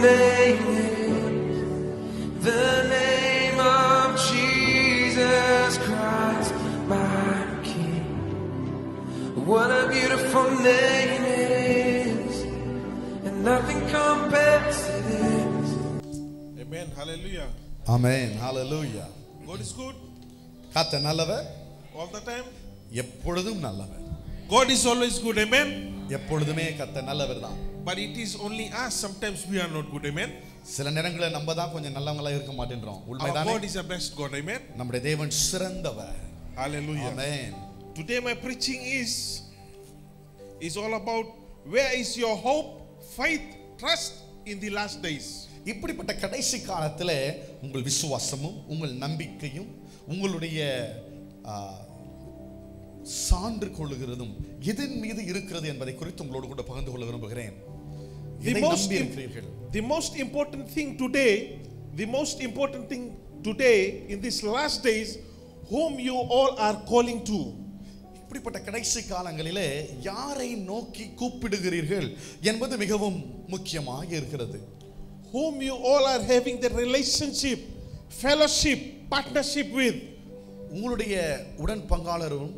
name is the name of Jesus Christ, my King. What a beautiful name it is, and nothing compares to this. Amen. Hallelujah. Amen. Hallelujah. God is good கர்த்தர் நல்லவர், all the time. எப்பொழுதும் நல்லவர். God is always good. Amen. எப்பொழுதுமே கர்த்தர் நல்லவர் தான். But it is only us. Sometimes we are not good. Amen. சில நேரங்களில் நம்ம தான் கொஞ்சம் நல்லவங்களா இருக்க மாட்டேன்றோம். Our உண்மைதானே? God is a best God. Amen. நம்முடைய தேவன் சிறந்தவர். Hallelujah. Amen. Today my preaching is all about where is your hope, faith, trust in the last days. இப்படிப்பட்ட கடைசி காலத்திலே உங்கள் விசுவாசமும் உங்கள் நம்பிக்கையும் உங்களுடைய சான்று கொள்ளுகிறதும் எதன் மீது இருக்கிறது என்பதை குறித்து உங்களோடு கூட பகிர்ந்து கொள்ள விரும்புகிறேன். The most important thing today in these last days, whom you all are calling to. இப்படிப்பட்ட கடைசி காலங்களிலே யாரை நோக்கி கூப்பிடுகிறீர்கள் என்பது மிகவும் முக்கியமாக இருக்கிறது. Whom you all are having the relationship, fellowship, partnership with. உங்களுடைய உடன் பங்காளரும்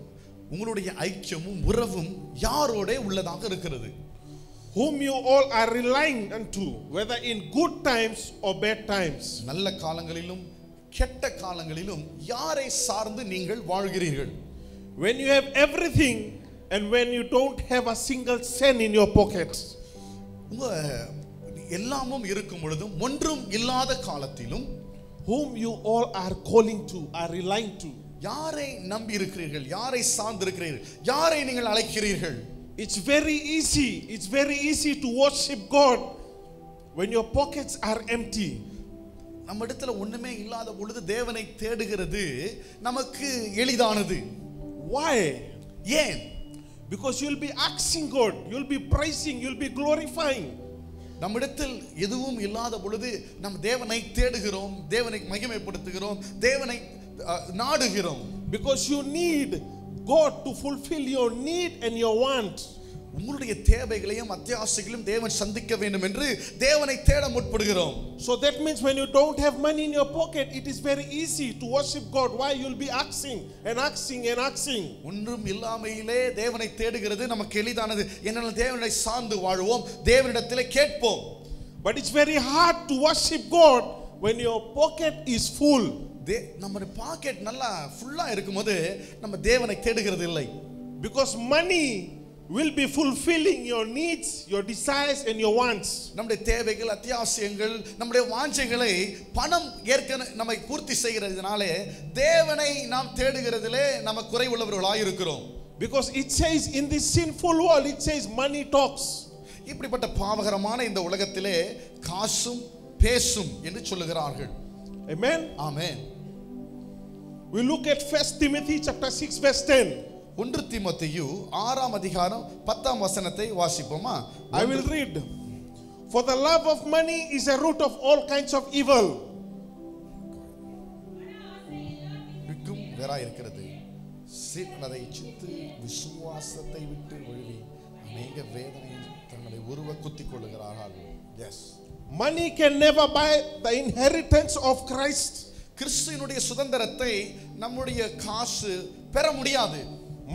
உங்களுடைய ஐக்கியமும் உறவும் யாரோட உள்ளதாக இருக்கிறது. Whom you all are relying unto, whether in good times or bad times. நல்ல காலங்களிலும் கெட்ட காலங்களிலும் யாரை சார்ந்து நீங்கள் வாழ்கிறீர்கள். When you have everything and when you don't have a single cent in your pocket. எல்லாமும் இருக்கும் பொழுதும் ஒன்றும் இல்லாத காலத்திலும் whom you all are calling to, are relying to. யாரை நம்பி இருக்கிறீர்கள், யாரை சார்ந்து இருக்கிறீர்கள், யாரை நீங்கள் அழைக்கிறீர்கள். It's very easy to worship God when your pockets are empty. நம்ம இடத்துல ஒண்ணுமே இல்லாத பொழுது தேவனை தேடுகிறது நமக்கு எளிதானது. Why? ஏன்? Because you'll be asking God, you'll be praising, you'll be glorifying. நம்மிடத்தில் எதுவும் இல்லாத பொழுது நாம் தேவனை தேடுகிறோம், தேவனை மகிமைப்படுத்துகிறோம், தேவனை நாடுகிறோம். Because you need God to fulfill your need and your want. உங்களுடைய தேவைகளையும் அத்தியாசைகளையும் தேவன் சந்திக்க வேண்டும் என்று தேவனை தேட முற்படுகிறோம். So that means when you don't have money in your pocket, it is very easy to worship God. Why? You'll be asking and asking and asking. ஒன்றும் இல்லாமையிலே தேவனை தேடுகிறது நமக்கு எளிதானது. ஏனென்றால் தேவனை சார்ந்து வாழ்வோம், தேவனிடத்திலே கேட்போம். But it's very hard to worship God when your pocket is full. நம்ம பாக்கெட் நல்லா ஃபுல்லா இருக்கும்போது நம்ம தேவனை தேடுகிறது இல்லை. Because money will be fulfilling your needs, your desires and your wants. நம்முடைய தேவைகள், அத்தியாசயங்கள், நம்முடைய வாஞ்சைகளை பணம் ஏற்கனவே நம்மை பூர்த்தி செய்கிறதுனாலே தேவனை நாம் தேடுகிறதிலே நம்ம குறைவுள்ளவர்களாய் இருக்கிறோம். Because it says in this sinful world, it says money talks. இப்படிப்பட்ட பாவகரமான இந்த உலகத்திலே காசும் பேசும் என்று சொல்லுகிறார்கள். Amen. Amen. We look at 1 Timothy chapter 6 verse 10. 1 தீமோத்தேயு 6ஆம் அதிகாரம் 10ஆம் வசனத்தை வாசிப்போமா? I will read. For the love of money is a root of all kinds of evil. விக்கும் வேறா இருக்கிறது. சீர்நதை சித்து விசுவாசத்தை விட்டு ஒழுகி அநேக வேதனையில் தங்களை உருவ குத்திக் கொள்ளுகிறார்கள். Yes. Money can never buy the inheritance of Christ. கிறிஸ்துவினுடைய சுதந்திரத்தை நம்முடைய காசு பெற முடியாது.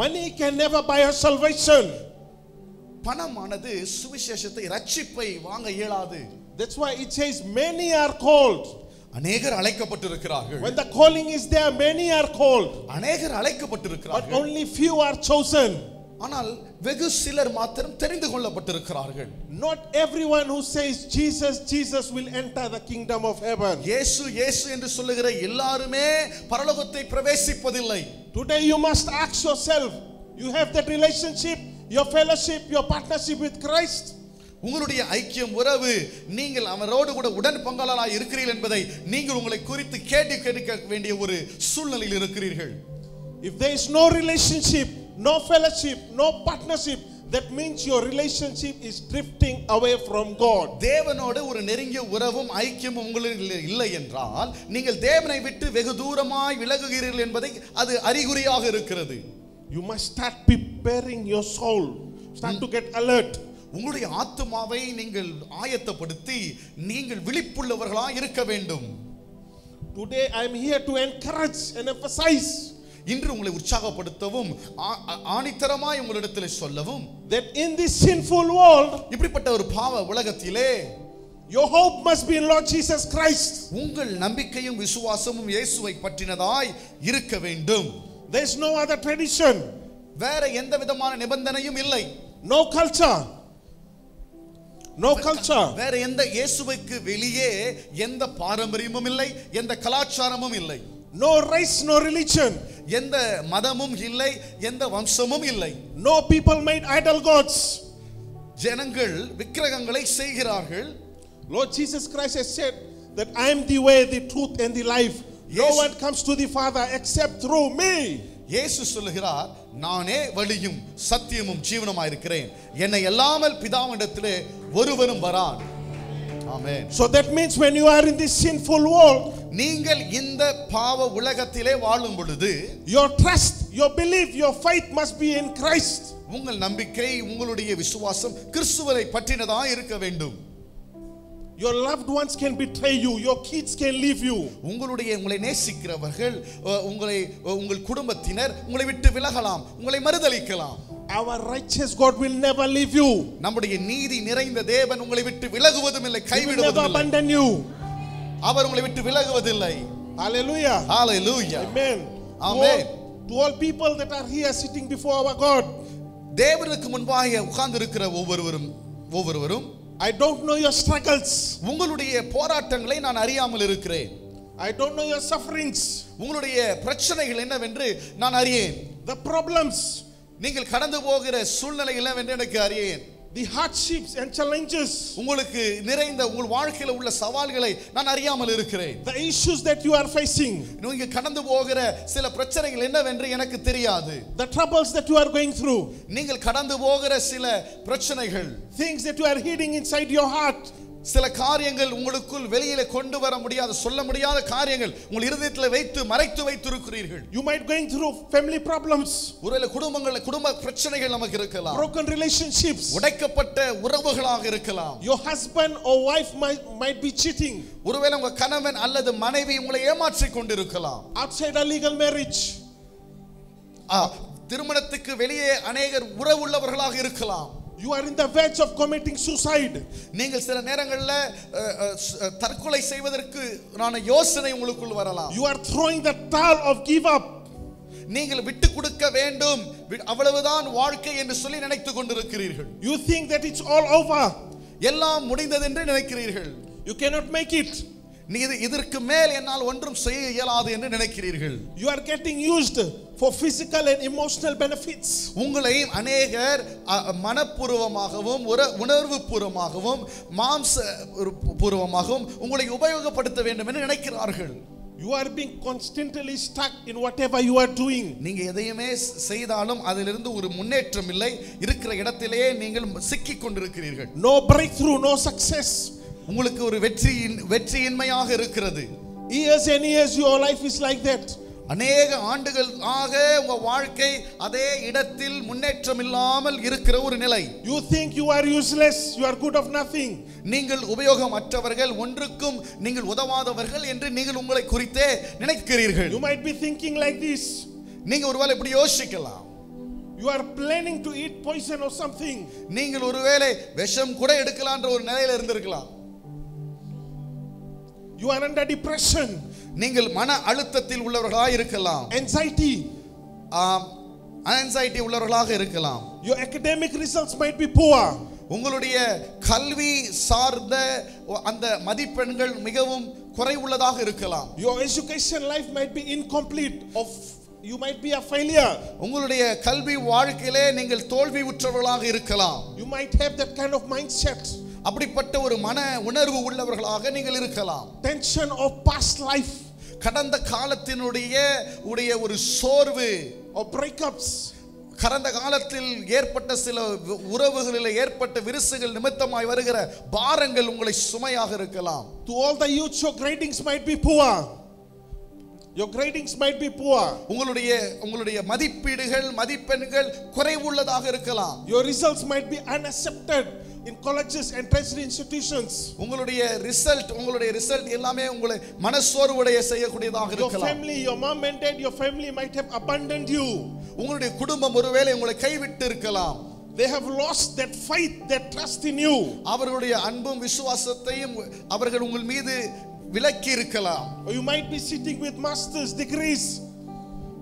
Money can never buy our salvation. பணமானது சுவிசேஷத்தை, ரட்சிப்பை வாங்க இயலாது. That's why it says many are called. அநேகர் அழைக்கப்பட்டிருக்கிறார்கள். When the calling is there, many are called. அநேகர் அழைக்கப்பட்டிருக்கிறார்கள். But only few are chosen. ஆனால் வெகு சிலர் மாத்திரம் தெரிந்து கொள்ளப்பட்டிருக்கிறார்கள். Not everyone who says Jesus, Jesus will enter the kingdom of heaven. இயேசு இயேசு என்று சொல்லுகிற எல்லாருமே பரலோகத்தை பிரவேசிப்பதில்லை. Today you must ask yourself, you have that relationship, your fellowship, your partnership with Christ? உங்களுடைய ஐக்கியம், உறவு, நீங்கள் அவரோடு கூட உடன் பங்காளராய் இருக்கிறீர்கள் என்பதை நீங்கள் உங்களை குறித்து கேட்க வேண்டிய ஒரு சூழ்நிலையில் இருக்கிறீர்கள். If there is no relationship, no fellowship, no partnership, that means your relationship is drifting away from God. தேவனோடு ஒரு நெருங்கிய உறவும் ஐக்கியமும் உங்களுக்கு இல்லை என்றால் நீங்கள் தேவனை விட்டு வெகு தூரமாய் விலகுகிறீர்கள் என்பதை அது அறிகுறியாக இருக்கிறது. You must start preparing your soul. Start to get alert. உங்களுடைய ஆத்துமாவை நீங்கள் ஆயத்தப்படுத்தி நீங்கள் விழிப்புள்ளவர்களாய் இருக்க வேண்டும். Today I am here to encourage and emphasize இன்று உங்களை உற்சாகப்படுத்தவும் ஆணித்தரமாய் உங்களிடத்தில் சொல்லவும் that in this sinful world இப்படிப்பட்ட ஒரு பாவ உலகத்திலே your hope must be in Lord Jesus Christ. உங்கள் நம்பிக்கையும் விசுவாசமும் இயேசுவை பற்றினதாய் இருக்க வேண்டும். There is no other tradition, வேற எந்த விதமான நிபந்தனையும் இல்லை. no culture, no culture, வேற எந்த இயேசுவுக்கு வெளியே எந்த பாரம்பரியமும் இல்லை, எந்த கலாச்சாரமும் இல்லை. no race, no religion, எந்த மதமும் இல்லை, எந்த வம்சமும் இல்லை. no people made idol gods. ஜனங்கள் விக்கிரகங்களை செய்கிறார்கள். Lord Jesus Christ has said that I am the way, the truth and the life. No one comes to the Father except through me. இயேசு சொல்லுகிறார், நானே வழியும் சத்தியமும் ஜீவனுமாய் இருக்கிறேன், என்னை அல்லாமல் பிதாவினிடத்திலே ஒருவரும் வரான். ஆமென். So that means when you are in this sinful world, நீங்கள் இந்த பாவ உலகத்திலே வாழும் பொழுது your trust, your belief, your faith must be in Christ. உங்கள் நம்பிக்கை, உங்களுடைய விசுவாசம் கிறிஸ்துவை பற்றினதாய் இருக்க வேண்டும். Your loved ones can betray you, your kids can leave you. உங்களை நேசிக்கிறவர்கள், உங்கள் குடும்பத்தினர் உங்களை விட்டு விலகலாம், உங்களை மறுதலிக்கலாம். Our righteous God will never leave you. நம்முடைய நீதி நிறைந்த தேவன் உங்களை விட்டு விலகுவதும் இல்லை, He will கைவிடுவதும் never இல்லை. abandon you. அவர் உங்களை விட்டு விலகுவதில்லை. Hallelujah. Hallelujah. Amen. Amen. To all people that are here sitting before our God, தேவனுக்கு முன்பாக உட்கார்ந்து இருக்கிற ஒவ்வொருவரும் I don't know your struggles. உங்களுடைய போராட்டங்களை நான் அறியாமல் இருக்கிறேன். I don't know your sufferings. உங்களுடைய பிரச்சனைகள் என்னவென்று நான் அறியேன். The problems, நீங்கள் கடந்து போகிற சூழ்நிலை என்னவென்று எனக்கு அறியேன். the hardships and challenges, உங்களுக்கு நிறைந்த உங்கள் வாழ்க்கையில உள்ள சவால்களை நான் அறியாமல் இருக்கிறேன். the issues that you are facing, நீங்க கடந்து போகிற சில பிரச்சனைகள் என்னவென்று எனக்கு தெரியாது. the troubles that you are going through, நீங்கள் கடந்து போகிற சில பிரச்சனைகள், things that you are hiding inside your heart, சில காரியங்கள் உங்களுக்குள் வெளியில கொண்டு வர முடியாத, சொல்ல முடியாத காரியங்கள் உங்கள் இருதயத்தில் வைத்து மறைத்து வைத்திருக்கிறீர்கள். you might going through family problems, ஒருவேளை குடும்ப பிரச்சனைகள் நமக்கு இருக்கலாம், broken relationships, உடைக்கப்பட்ட உறவுகளாக இருக்கலாம், your husband or wife might be cheating, ஒருவேளை உங்க கணவன் அல்லது மனைவி உங்களை ஏமாற்றிக் கொண்டிருக்கலாம், outside a legal marriage, திருமணத்துக்கு வெளியே அநேகர் உறவுள்ளவர்களாக இருக்கலாம். you are in the verge of committing suicide, நீங்கள் சில நேரங்களில் தற்கொலை செய்வதற்கு யோசனை உங்களுக்குள் வரலாம். you are throwing the towel of give up, நீங்கள் விட்டு கொடுக்க வேண்டும், அவ்வளவுதான் வாழ்க்கை என்று சொல்லி நினைத்துக் கொண்டிருக்கிறீர்கள். you think that it's all over, எல்லாம் முடிந்தது என்று நினைக்கிறீர்கள். you cannot make it, இதற்கு மேல் என்னால் ஒன்றும் செய்ய இயலாது என்று நினைக்கிறீர்கள். you are getting used for physical and emotional benefits, உங்களை அநேகர் மனப்பூர்வமாகவும் உணர்வு பூர்வமாகவும் மாம்ச பூர்வமாகவும் உங்களை உபயோகப்படுத்த வேண்டும் என்று நினைக்கிறார்கள். you are being constantly stuck in whatever you are doing, நீங்க எதையுமே செய்தாலும் அதிலிருந்து ஒரு முன்னேற்றம் இல்லை, இருக்கிற இடத்திலேயே நீங்கள் சிக்கிக் கொண்டிருக்கிறீர்கள். no breakthrough, no success, உங்களுக்கு ஒரு வெற்றியின்மையாக இருக்கிறது. years and years your life is like that, அநேக ஆண்டுகள் ஆக உங்க வாழ்க்கை அதே இடத்தில் முன்னேற்றம் இல்லாமல் இருக்கிற ஒரு நிலை. you think you are useless, you are good of nothing, நீங்கள் உபயோகமற்றவர்கள், ஒன்றுக்கும் நீங்கள் உதவாதவர்கள் என்று நீங்கள் உங்களை குறித்தே நினைக்கிறீர்கள். you might be thinking like this, நீங்க ஒருவேளை இப்படி யோசிக்கலாம். you are planning to eat poison or something, நீங்கள் ஒருவேளை விஷம் கூட எடுக்கலாம்ன்ற ஒரு நிலையில இருந்திருக்கலாம். you are under depression, நீங்கள் மன அழுத்தத்தில் உள்ளவர்களாக இருக்கலாம், anxiety, உள்ளவர்களாக இருக்கலாம். your academic results might be poor, உங்களுடைய கல்வி சார்ந்த அந்த மதிப்பெண்கள் மிகவும் குறைவுள்ளதாக இருக்கலாம். your education life might be incomplete, you might be a failure, உங்களுடைய கல்வி வாழ்க்கையிலே நீங்கள் தோல்வி உற்றவர்களாக இருக்கலாம். you might have that kind of mindset, அப்படிப்பட்ட ஒரு மன உணர்வு உள்ளவர்களாக நீங்கள் இருக்கலாம். tension of past life, கடந்த காலத்தினுடைய ஒரு சோர்வு, or breakups, கடந்த காலத்தில் ஏற்பட்ட சில உறவுகளில் ஏற்பட்ட விரிசுகள் நிமித்தமாய் வருகிற பாரங்கள் உங்களை சுமையாக இருக்கலாம். to all the youth your gradings might be poor, Your gradings might be poor. உங்களுடைய மதிப்பீடுகள் மதிப்பெண்கள் குறைவுள்ளதாக இருக்கலாம். Your results might be unaccepted in colleges and tertiary institutions. உங்களுடைய ரிசல்ட் எல்லாமே உங்களை மனசோர்வுடைய செய்யக்கூடியதாக Your இருக்கலாம். family, your mom and dad, your family might have abandoned you. உங்களுடைய குடும்பம் ஒருவேளை உங்களை கைவிட்டு இருக்கலாம். They have lost that faith, that trust in you. அவர்களுடைய அன்பும் விசுவாசத்தையும் அவர்கள் உங்கள் மீது விலக்கி இருக்கலாம். Or you might be sitting with master's degrees,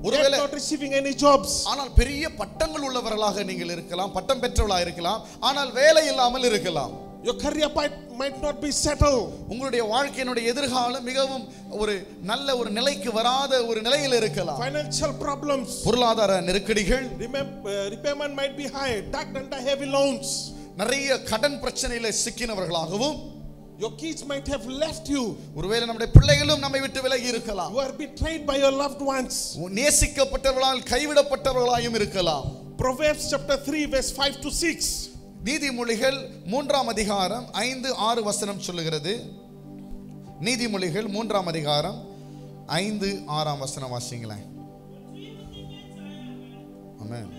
ஒருவேளை not receiving any jobs. ஆனால் பெரிய பட்டங்கள் உள்ளவர்களாக நீங்கள் இருக்கலாம், பட்டம் பெற்றவர்களாக இருக்கலாம், ஆனால் வேலை இல்லாமல் இருக்கலாம். Your career might not be settled. உங்களுடைய வாழ்க்கையினுடைய எதிர்காலம் மிகவும் ஒரு நல்ல ஒரு நிலைக்கு வராத ஒரு நிலையில் இருக்கலாம். Financial problems, பொருளாதார நெருக்கடிகள், repayment might be high, tucked under heavy loans. நிறைய கடன் பிரச்சனையில சிக்கினவர்களாகவும், your kids might have left you. ஒருவேளை நம்முடைய பிள்ளைகளும் நம்மை விட்டு விலகி இருக்கலாம். You are betrayed by your loved ones. நேசிக்கப்பட்டவர்களால் கைவிடப்பட்டவர்களாயும் இருக்கலாம். Proverbs chapter 3 verse 5 to 6. நீதிமொழிகள் 3ஆம் அதிகாரம் 5-6 வசனம் சொல்லுகிறது. நீதிமொழிகள் 3ஆம் அதிகாரம் 5-6 வசனம் வாசிங்களேன். ஆமென்.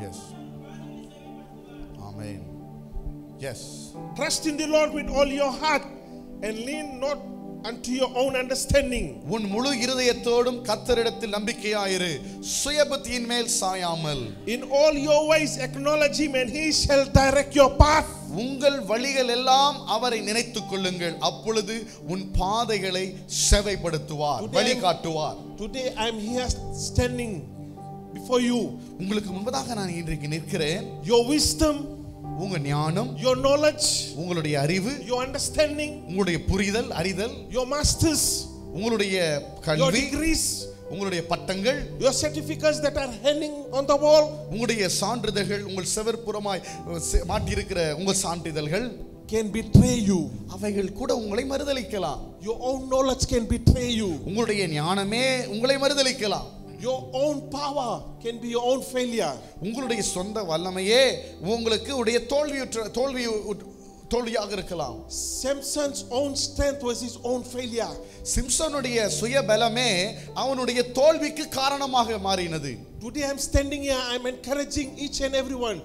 Yes. Amen. Yes. Trust in the Lord with all your heart and lean not unto your own understanding. உன் முழு இருதயத்தோடும் கர்த்தரிடத்தில் நம்பிக்கையாயிரு, சுயபுத்தியின் மேல் சாயாமல். In all your ways acknowledge him and he shall direct your path. உங்கள் வழிகள் எல்லாம் அவரை நினைத்துக் கொள்ளுங்கள், அப்பொழுது உன் பாதைகளை செவைப்படுத்துவார், வழிகாட்டுவார். Today I am here standing before you. உங்களுக்கு முன்பதாக நான் இன்றைக்கு நிற்கிறேன். Your wisdom, உங்க ஞானம், your knowledge, உங்களுடைய அறிவு, your understanding, உங்களுடைய புரிதல் அறிதல், your masters, உங்களுடைய your கல்வி, degrees, உங்களுடைய பட்டங்கள், your certificates that are hanging on the wall, உங்களுடைய சான்றிதழ்கள், உங்கள் செவர்ப்புறமாய் மாட்டியிருக்கிற உங்கள் சான்றிதழ்கள் can betray you. அவைகள் கூட உங்களை மறுதலிக்கலாம். Your own knowledge can betray you. உங்களுடைய ஞானமே உங்களை மறுதலிக்கலாம். Your own power can be your own failure. உங்களுடைய சொந்த வல்லமையே உங்களுக்கு உடைய தோல்வியாக இருக்கலாம். Samson's own strength was his own failure. சிம்சனுடைய சுய பலமே அவனுடைய தோல்விக்கு காரணமாக மாறினது. Today I'm standing here, I'm encouraging each and everyone.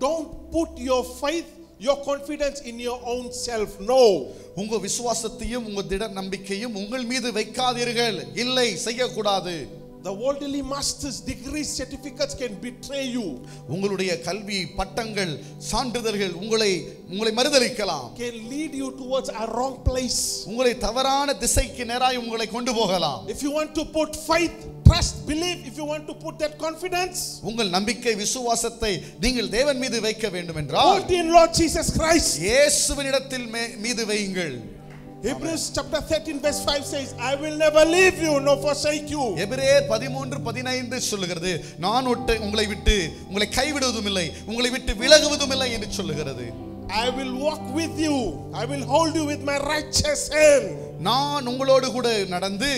Don't put your faith, your confidence in your own self. No. உங்க விசுவாசத்தையும் உங்க திட நம்பிக்கையும் உங்கள் மீது வைக்காதீர்கள். இல்லை, செய்யக்கூடாது. The worldly masters, degrees, certificates can betray you. உங்களுடைய கல்வி பட்டங்கள் சான்றிதழ்கள் உங்களை மறுதலிக்கலாம். Can lead you towards a wrong place. உங்களை தவறான திசைக்கு நேராய் உங்களை கொண்டு போகலாம். If you want to put faith, trust, believe, if you want to put that confidence, உங்கள் நம்பிக்கை விசுவாசத்தை நீங்கள் தேவன் மீது வைக்க வேண்டும் என்றால் put in Lord Jesus Christ. இயேசுவினிடத்தில் மீது வையுங்கள். Hebrews chapter 13 verse 5 says, I will never leave you nor forsake you. எபிரேயர் 13:15 சொல்லுகிறது, நான் உங்களை கைவிடுவதும் இல்லை, உங்களை விட்டு விலகுவதும் இல்லை என்று சொல்லுகிறது. I will walk with you, I will hold you with my righteous hand. நான் உங்களோடு கூட நடந்து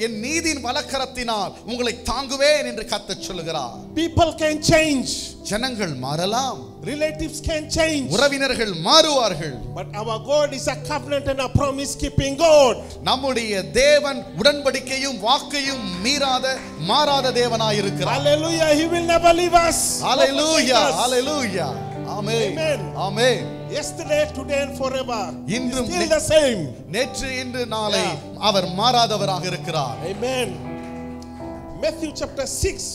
என் நீதியின் வலக்கரத்தினால் உங்களை தாங்குவேன் என்று கர்த்தர் சொல்லுகிறார். People can change, ஜனங்கள் மாறலாம், relatives can change, உறவினர்கள் மாறுவார்கள், but our God is a covenant and a promise keeping God. நம்முடைய தேவன் உடன்படிக்கையும் வாக்கையும் மாறாத தேவனாய் இருக்கிறார். Hallelujah, he will never leave us. Hallelujah, hallelujah. Amen. Amen. Yesterday, today and forever. இன்றும் Still the same. நேற்று இன்று நாளை அவர் மாறாதவராக இருக்கிறார். Amen. Matthew chapter 6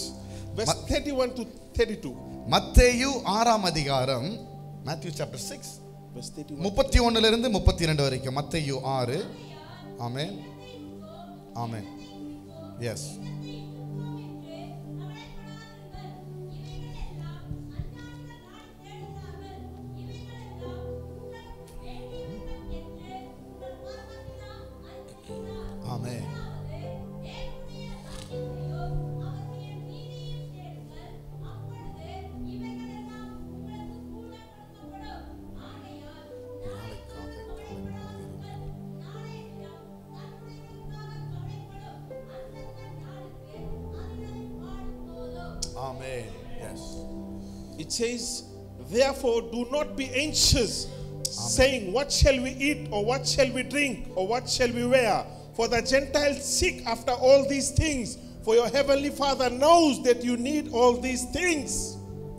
verse 31 to 32. மத்தேயு 6ஆம் அதிகாரம், Matthew chapter 6 verse 31 இருந்து 32 வரைக்கும். மத்தேயு 6. ஆமென். ஆமென். Yes. Amen. It says, therefore do not be anxious saying, what shall we eat, or what shall we drink, or what shall we wear? For the Gentiles seek after all these things, for your heavenly Father knows that you need all these things.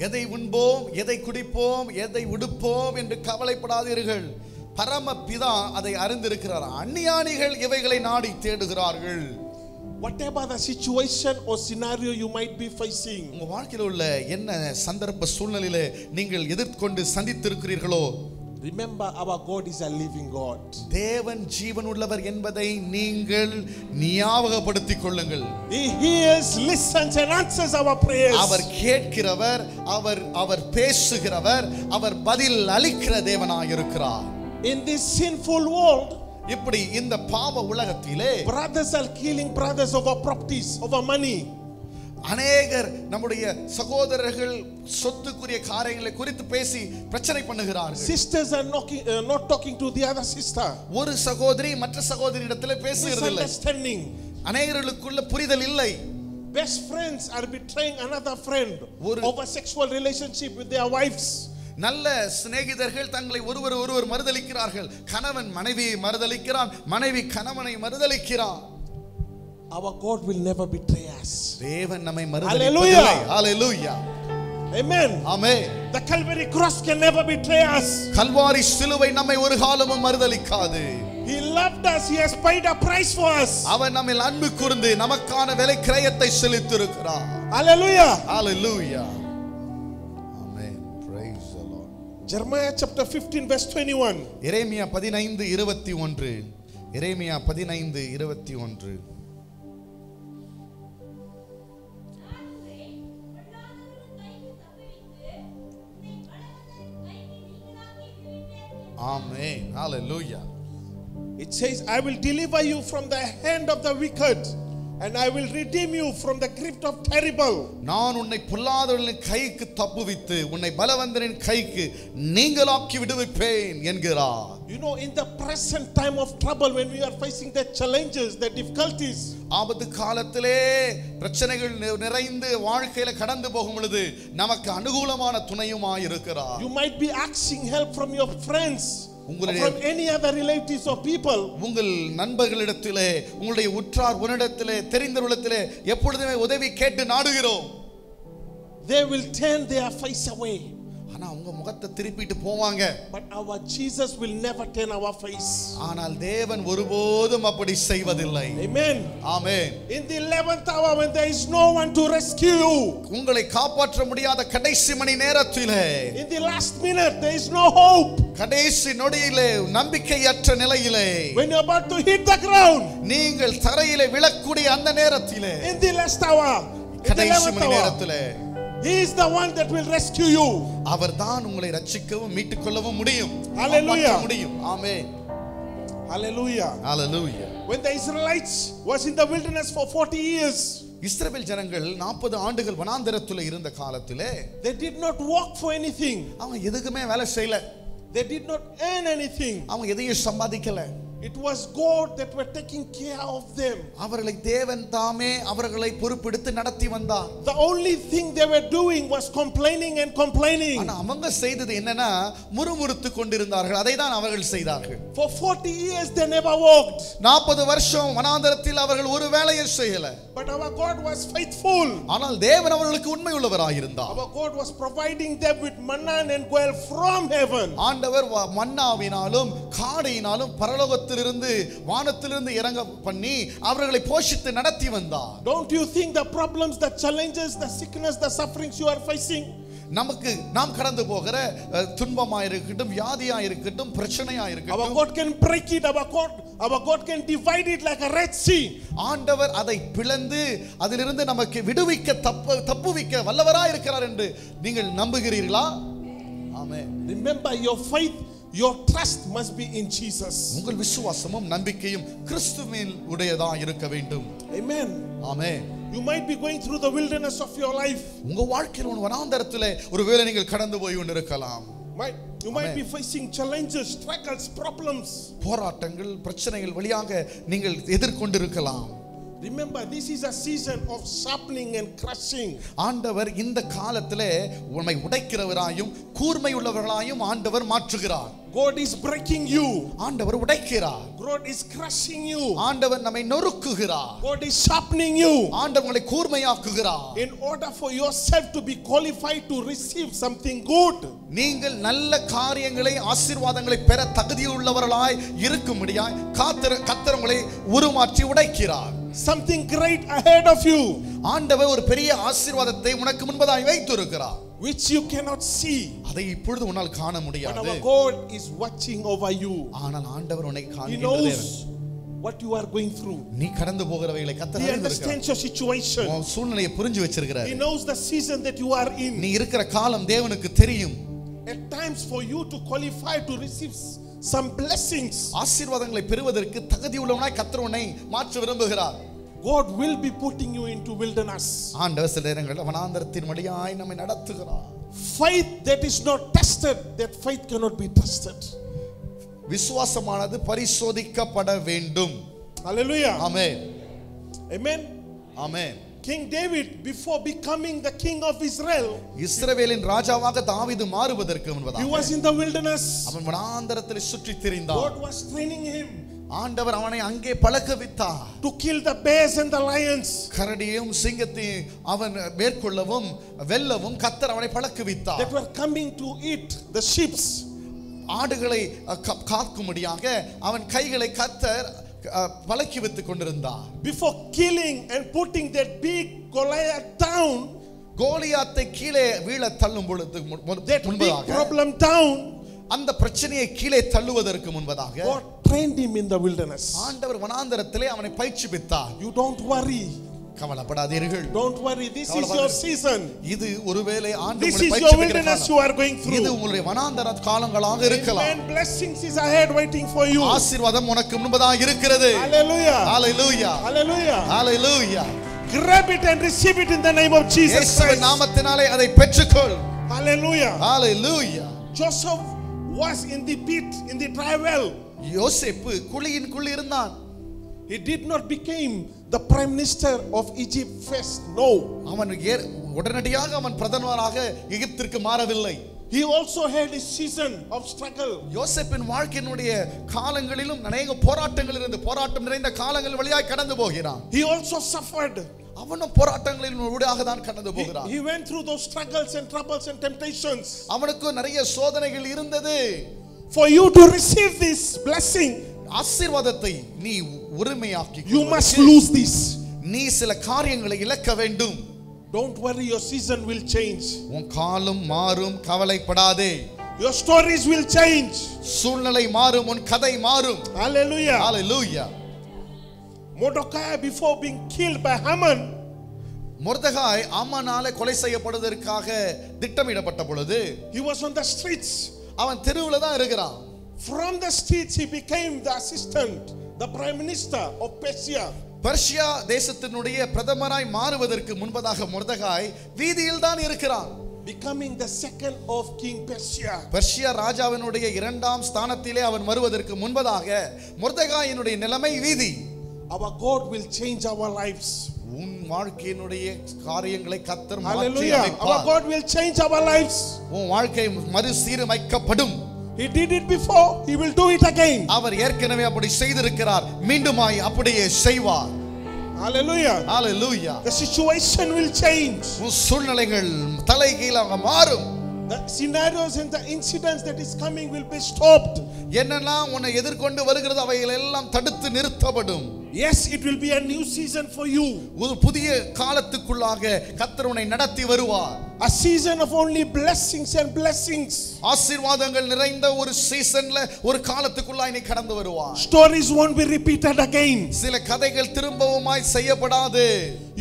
எதை உண்போம், எதை குடிப்போம், எதை உடுப்போம் என்று கவலைப்படாதீர்கள். பரமபிதா அதை அறிந்திருக்கிறார். அந்நியானிகள் இவைகளை நாடி தேடுகிறார்கள். Whatever the situation or scenario you might be facing, உங்க வாழ்க்கையில் உள்ள என்ன சந்தர்ப்ப சூழ்நிலையிலே நீங்கள் எதிர்கொண்டு சந்தித்திருக்கிறீர்களோ, remember our God is a living God. தேவன் ஜீவன் உள்ளவர் என்பதை நீங்கள் ஞாபகப்படுத்திக் கொள்ளுங்கள். He hears, listens and answers our prayers. அவர் கேட்கிறவர், அவர் பேசுகிறவர், அவர் பதில் அளிக்கிற தேவனாய் இருக்கிறார். In this sinful world, இப்படி இந்த பாவ உலகத்திலே brothers are killing brothers over properties, over money. அநேகர் நம்முடைய சகோதரர்கள் சொத்துக்குரிய காரியங்களை குறித்து பேசி பிரச்சனை பண்ணுகிறார்கள். Sisters are not talking to the other sister. ஒரு சகோதரி மற்ற சகோதரியிடத்தில் பேசுகிறதில்லை. Misunderstanding. அநேகர்களுக்குள்ள புரிதல் இல்லை. Best friends are betraying another friend over sexual relationship with their wives. நல்ல சிநேகிதர்கள் தங்களை ஒருவர் மறுதலிக்கிறார்கள். கணவன் மனைவியை மறுதலிக்கிறான், மனைவி கணவனை மறுதலிக்கிறான். Our God will never betray us. தேவன் நம்மை மறுதலிப்பதில்லை. Hallelujah. Amen. Amen. The Calvary cross can never betray us. Kalvari சிலுவை நம்மை ஒரு காலமும் மறுதலிக்காது. He loved us. He has paid a price for us. அவர் நம்மில் அன்பு கூர்ந்து நமக்கான விலை கிரயத்தை செலுத்தியிருக்கிறார். Hallelujah. Hallelujah. Amen. Praise the Lord. Jeremiah chapter 15 verse 21. Jeremiah 15:21. Jeremiah 15:21. Amen. Hallelujah. It says, I will deliver you from the hand of the wicked, and I will redeem you from the grip of terrible. நான் உன்னை பொல்லாதவர்களின் கைக்கு தப்புவித்து உன்னை பலவந்தரின் கைக்கு நீங்களாக்கி விடுவிப்பேன் என்கிறார். You know, in the present time of trouble, when we are facing the challenges, the difficulties, ஆபத்து காலத்திலே பிரச்சனைகள் நிறைந்து வாழ்க்கையில கடந்து போகும் பொழுது நமக்கு அனுகூலமான துணையுமாய் இருக்கிறார். you might be asking help from your friends, from any other relatives or people. உங்கள் நண்பர்களிடத்திலே, உங்களுடைய உற்றார் உன்னிடத்திலே, தெரிந்தவர்களிடத்திலே எப்பொழுதுமே உதவி கேட்டு நாடுகிறோம். They will turn their face away. ஆனா உங்க முகத்தை திருப்பிட்டு போவாங்க. But our Jesus will never turn our face. ஆனால் தேவன் ஒருபோதும் அப்படி செய்வதில்லை. Amen. Amen. In the 11th hour, when there is no one to rescue you, உங்களை காப்பாற்ற முடியாத கடைசி மணி நேரத்திலே, in the last minute, there is no hope. கடைசி நொடியிலே, நம்பிக்கையற்ற நிலையிலே, when you are about to hit the ground, நீங்கள் தரையிலே விழக்கூடிய அந்த நேரத்திலே, in the last hour, கடைசி மணி நேரத்திலே, He is the one that will rescue you. அவர்தான் உங்களை ரட்சிக்கவும் மீட்டுக் கொள்ளவும் முடியும். Hallelujah. முடியும். ஆமென். Hallelujah. Hallelujah. When the Israelites was in the wilderness for 40 years, இஸ்ரவேல் ஜனங்கள் 40 ஆண்டுகள் வனாந்தரத்திலே இருந்த காலத்திலே, they did not work for anything. அவங்க எதுக்குமே வேலை செய்யல. They did not earn anything. அவங்க எதையும் சம்பாதிக்கல. It was God that were taking care of them. அவர்களை தேவன் தாமே அவர்களை பொறுப்பெடுத்து நடத்தி வந்தார். The only thing they were doing was complaining and complaining. ஆனா அவங்க செய்தது என்னன்னா, முறுமுறுத்து கொண்டிருந்தார்கள். அதை தான் அவர்கள் செய்தார்கள். For 40 years they never worked. 40 வருஷம் வனாந்தரத்தில் அவர்கள் ஒரு வேலையை செய்யல. But our God was faithful. ஆனால் தேவன் அவர்களுக்கு உண்மை உள்ளவராய் இருந்தார். Our God was providing them with manna and quail from heaven. ஆண்டவர் மன்னாவினாலும் காடையினாலும் பரலோகத்திலிருந்து வானத்திலிருந்து இறங்க பண்ணி அவர்களை போஷித்து நடத்தி வந்தார். Don't you think the problems, the challenges, the sickness, the sufferings you are facing, நமக்கு நாம் கடந்து போகிற துன்பமாய் இருக்கட்டும், வியாதியாய் இருக்கட்டும், பிரச்சனையாய் இருக்கட்டும், our God can break it. Our God can divide it like a Red Sea. ஆண்டவர் அதை பிளந்து அதிலிருந்து நமக்கு விடுவிக்க தப்புவிக்க வல்லவராய் இருக்கிறார் என்று நீங்கள் நம்புகிறீர்களா? ஆமென். Remember, your faith, your trust must be in Jesus. உங்கள் விசுவாசமும் நம்பிக்கையும் கிறிஸ்துவின் உடையதா இருக்க வேண்டும். Amen. Amen. You might be going through the wilderness of your life. உங்க வாழ்க்கையில் ஒரு வனாந்தரத்திலே ஒருவேளை நீங்கள் கடந்து போய் கொண்டிருக்கலாம். You might be facing challenges, struggles, problems. போராட்டங்கள், பிரச்சனைகள் வழியாக நீங்கள் எதிர்கொண்டிருக்கலாம். Remember, this is a season of sharpening and crushing. ஆண்டவர் இந்த காலத்திலே உம்மை உடைக்கிறவராயும் கூர்மை உள்ளவர்களாயும் ஆண்டவர் மாற்றுகிறார். God is breaking you. ஆண்டவர் உடைக்கிறார். God is crushing you. ஆண்டவர் நம்மை நொறுக்குகிறார். God is sharpening you. ஆண்டவர் உங்களை கூர்மையாக்குகிறார். In order for yourself to be qualified to receive something good. நீங்கள் நல்ல காரியங்களை ஆசீர்வாதங்களை பெற தகுதியுள்ளவர்களாய் இருக்கும்படியாய் கர்த்தர் உங்களை உருமாற்றி உடைக்கிறார். Something great ahead of you. ஆண்டவர் ஒரு பெரிய ஆசீர்வாதத்தை உனக்கு முன்பதாய் வைத்திருக்கிறார். Which you cannot see. அதை இப்பொழுது உன்னால் காண முடியாது. But our God is watching over you. ஆனால் ஆண்டவர் உன்னை He காண்கிறார். knows what you are going through. நீ கடந்து போகிறவைகளை கர்த்தர் He அறிந்திருக்கிறார். understands your situation. உன் சூழ்நிலையை புரிஞ்சு வச்சிருக்கிறார். He knows the season that you are in. நீ இருக்கிற காலம் தேவனுக்கு தெரியும். At times for you to qualify to receive some blessings, ஆசீர்வாதங்களை பெறுவதற்கு தகுதியுள்ளவனாய் கர்த்தர் உன்னை மாற்ற விரும்புகிறார். God will be putting you into wilderness. ஆண்டவர் சில நேரங்களில் வனாந்தரத்தின் வழியாய் நம்மை நடத்துகிறார். Faith that is not tested, that faith cannot be trusted. விசுவாசமானது பரிசோதிக்கப்பட வேண்டும். Hallelujah. Amen. Amen. Amen. King David, before becoming the king of Israel, இஸ்ரவேலின் ராஜாவாக தாவீது மாறுவதற்கு he முன்பதாக was in the wilderness. அவன் வனாந்தரத்தில் சுற்றித் திரிந்தான். God was training him ஆண்டவர் அவனை அங்கே பழக்கவித்தார். to kill the bears and the lions. கரடியையும் சிங்கத்தையும் அவன் மேற்கொள்ளவும் வெல்லவும் கர்த்தர் அவனை பழக்கவித்தார். That were coming to eat the sheep. ஆடுகளை காக்கும்படியாக அவன் கைகளை கர்த்தர் பழக்கி வைத்துக் கொண்டிருந்தார். Before killing and putting that big Goliath down, கோலியாத்தை கீழே வீழ தள்ளும் பொழுது that big முன்பதாக problem down, அந்த பிரச்சனையை கீழே தள்ளுவதற்கு முன்பதாக God trained him in the wilderness. ஆண்டவர் வனாந்தரத்திலே அவனை பயிற்சிப்பித்தார். You don't worry. கவலைப்படாதீர்கள். Don't worry. This is your season. இது ஒருவேளை ஆண்டவர் This உங்களை is your பயிற்சிப்பிக்கிற wilderness you காலம். are going through. இது உங்களுடைய வனாந்தர காலங்களாக இருக்கலாம். Amen. Blessings is ahead waiting for you. ஆசீர்வாதம் உனக்கு முன்பதாக இருக்கிறது. Hallelujah. Hallelujah. Hallelujah. Hallelujah. Grab it and receive it in the name of Jesus இயேசுவின் Christ. நாமத்தினாலே அதை பெற்றுக்கொள். Hallelujah. Hallelujah. Joseph was in the pit, in the dry well. யோசேப்பு குழியின்குள் இருந்தான். He did not become the prime minister of Egypt first. No. அவன் உடனடியாக அவன் பிரதமராக எகிப்திற்கு மாறவில்லை. He also had a season of struggle. யோசேப்பின் வாழ்க்கையினுடைய காலங்களிலும் அநேக போராட்டங்கள் இருந்து போராட்டம் நிறைந்த காலங்கள் வழியாய் கடந்து போகிறான். He also suffered. அவனும் போராட்டங்களின் ஊடாக தான் கடந்து போகிறான். He went through those struggles and troubles and temptations. அவனுக்கு நிறைய சோதனைகள் இருந்தது. For you to receive this blessing, ஆசீர்வாதத்தை நீ உரிமையாக்கி you must lose this. நீ சில காரியங்களை இழக்க வேண்டும். Don't worry, your season will change. உன் காலம் மாறும், கவலைப்படாதே. Your stories will change. சூழ்நிலை மாறும், உன் கதை மாறும். Hallelujah. Hallelujah. Mordecai, before being killed by Haman, மொர்தெகாய் ஆமானாலே கொலை செய்யப்படுவதற்காக திட்டமிடப்பட்ட பொழுது he was on the streets. அவன் தெருவுல தான் இருக்கிறான். From the streets he became the assistant, the prime minister of Persia. Persia தேசத்தினுடைய பிரதமராய் மாறுவதற்கு முன்பதாக மொர்தெகாய் வீதியில் தான் இருக்கிறான். Becoming the second of King Persia. Persia ராஜாவினுடைய இரண்டாம் ஸ்தானத்திலே அவன் வருவதற்கு முன்பதாக மொர்தெகாயினுடைய நிலைமை வீதி. Our God will change our lives. உன் வாழ்க்கையினுடைய காரியங்களை கர்த்தர் மாற்றி Hallelujah. Our அமைப்பார். God will change our lives. உன் வாழ்க்கை மறுசீரமைக்கப்படும். He did it before, he will do it again. அவர் ஏற்கனவே அப்படி செய்திருக்கிறார், மீண்டுமாய் அப்படியே செய்வார். Hallelujah. Hallelujah. The situation will change. உன் சூழ்நிலைகள் தலைகீழாக மாறும். The scenarios and the incidents that is coming will be stopped. என்னெல்லாம் உன்னை எதிர்கொண்டு வருகிறது அவைகள் எல்லாம் தடுத்து நிறுத்தப்படும். Yes, it will be a new season for you. ஒரு புதிய காலத்துக்குள்ளாக கர்த்தர் உன்னை நடத்தி வருவார். A season of only blessings and blessings. ஆசீர்வாதங்கள் நிறைந்த ஒரு சீசன்ல ஒரு காலத்துக்குள்ளாய் நீ கடந்து வருவார். Stories won't be repeated again. சில கதைகள் திரும்பவுமாய் செய்யப்படாது.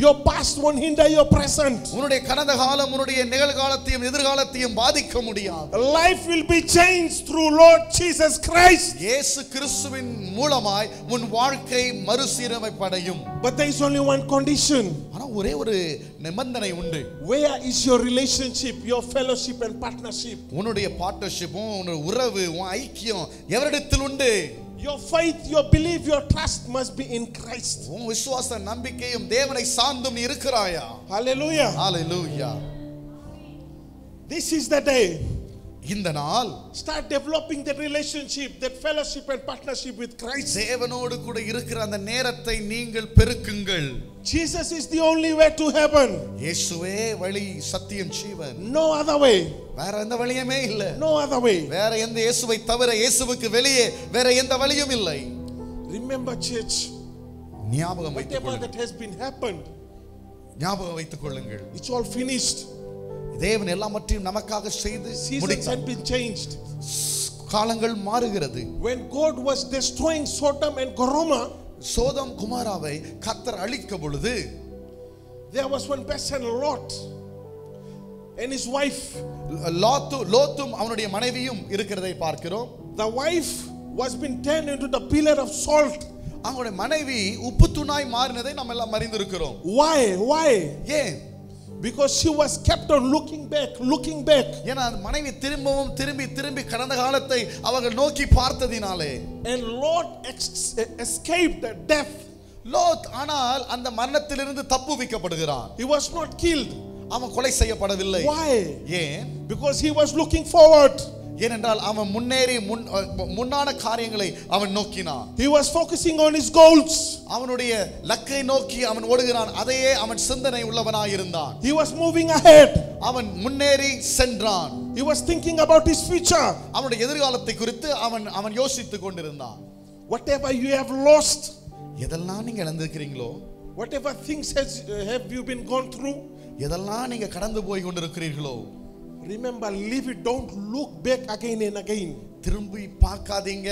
Your past won't hinder your present. உன்னுடைய கடந்த காலம் உன்னுடைய நிகழ்காலத்தையும் எதிர்காலத்தையும் பாதிக்க முடியாது. Life will be changed through Lord Jesus Christ. இயேசு கிறிஸ்துவின் மூலமாய் உன் வாழ்க்கை மறுசீரமைப்படையும். But there is only one condition. ஆனா ஒரே ஒரு நிபந்தனை உண்டு. Where is your relationship, your fellowship and partnership? உன்னுடைய பார்ட்னர்ஷிப்பும் உன்னுடைய உறவு உன் ஐக்கியம் எவரிடத்தில் உண்டு? Your faith, your belief, your trust must be in Christ. உன் விசுவாச நம்பிக்கையும் தேவனை சார்ந்தும் இருக்கிறாயா? Hallelujah. Hallelujah. This is the day. இந்த நாள் Start developing that relationship, that fellowship and partnership with Christ. தேவனோடு கூட இருக்கிற அந்த நேரத்தை நீங்கள் பெருக்குங்கள். Jesus is the only way to heaven. இயேசுவே வழி, சத்தியம், ஜீவன். No other way. வேற எந்த வழியுமே இல்ல. No other way. வேற எந்த இயேசுவை தவிர, இயேசுவுக்கு வெளியே வேற எந்த வழியும் இல்லை. Remember, church, ஞாபகம் வைத்துக் whatever கொள்ளுங்கள். that has been happened, ஞாபகம் வைத்துக் கொள்ளுங்கள். it's all finished. தேவன் எல்லாவற்றையும் நமக்காக செய்து Seasons முடித்தார். had been changed. காலங்கள் மாறுகிறது. When God was destroying Sodom and Gomorrah, சோதம் குமாராவை கர்த்தர் அழிக்க பொழுது, there was one person, Lot, and his wife. லோத்தும் அவனுடைய மனைவியும் இருக்கிறதை பார்க்கிறோம். The wife was been turned into the pillar of salt. அவங்களுடைய மனைவி உப்பு தூணாய் மாறினதை நம்ம எல்லாம் அறிந்திருக்கிறோம். Why? ஏன்? Because she was kept on looking back. ஏன்னா அந்த மனைவி திரும்பவும் திரும்பி கடந்த காலத்தை அவர்கள் நோக்கி பார்த்ததினாலே. And Lot escaped death. Lot ஆனால் அந்த மரணத்திலிருந்து தப்புவிக்கப்படுகிறான். He was not killed. அவன் கொலை செய்யப்படவில்லை. Why? ஏன்? Because he was looking forward. ஏனென்றால் அவன் முன்னான காரியங்களை அவன் நோக்கினான். He was focusing on his goals. அவனுடைய லக்கை நோக்கி அவன் ஓடுகிறான். அதையே அவன் சிந்தனை உள்ளவனாய் இருந்தான். He was moving ahead. அவன் முன்னேறி சென்றான். He was thinking about his future. அவனுடைய எதிர்காலத்தை குறித்து அவன் யோசித்துக் கொண்டிருந்தான். Whatever you have lost, எதெல்லாம் நீங்க இழந்திருக்கிறீங்களோ, whatever things have you been gone through, எதெல்லாம் நீங்க கடந்து போய் கொண்டிருக்கிறீர்களோ, remember, leave it. Don't look back again and again. திரும்பி பார்க்காதீங்க.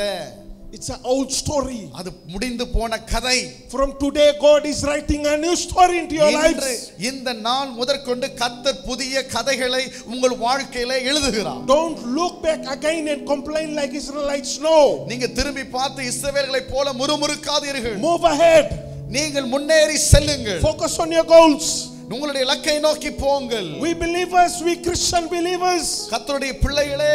It's an old story. அது முடிந்து போன கதை. From today, God is writing a new story into your lives. இந்த நாள் முதற்கொண்டு கர்த்தர் புதிய கதைகளை உங்கள் வாழ்க்கையில எழுதுகிறார். Don't look back again and complain like Israelites. No. நீங்க திரும்பி பார்த்து இஸ்ரவேலர்களைப் போல முறுமுறுக்காதீர்கள். Move ahead. நீங்கள் முன்னேறி செல்லுங்கள். Focus on your goals. உங்களுடைய இலக்கை நோக்கி போங்கள். We believers, we Christian believers, கர்த்தருடைய பிள்ளைகளே,